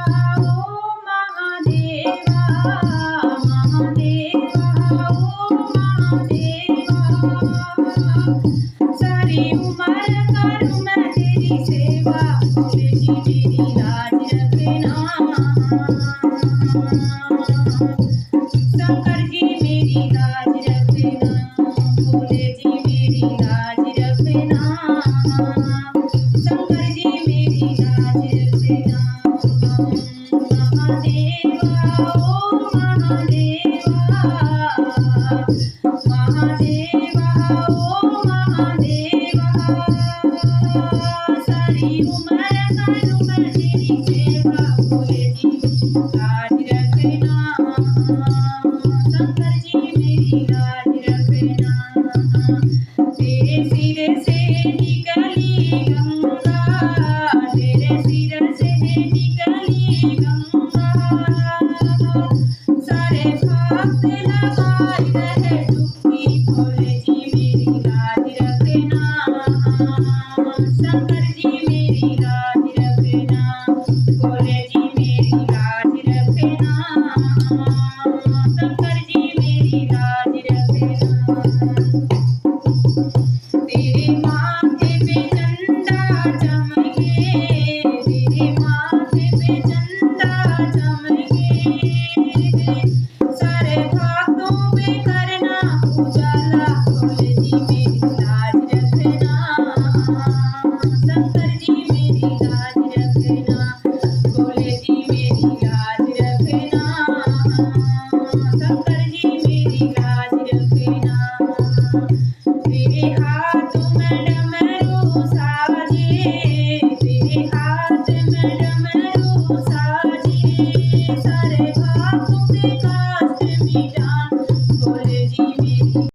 ओ महादेवा, महादेवा ओ महादेवा। सारी उम्र करूं मैं तेरी सेवा, भोले जी मेरी लाज रखना। शंकर जी मेरी लाज रखना, भोले जी मेरी लाज रखना। शंकर जी मेरी लाज रखना। महादेवा ओ महादेवा, महादेवा ओ महादेवा। सारी उम्र करूं मैं तेरी सेवा, भोले जी लाज रखना। शंकर जी मेरी लाज रखना। तेरे सिर से निकली गंगा, तेरे सिर से निकली गंगा। सारे भक्त लगाए रहे डुबकी, भोले जी मेरी लाज रखना। शंकर जी मेरी लाज रखना, भोले जी मेरी लाज रखना। शंकर जी मेरी लाज रखना। तेरे माथे पे झंडा चमके, तेरे माथे पे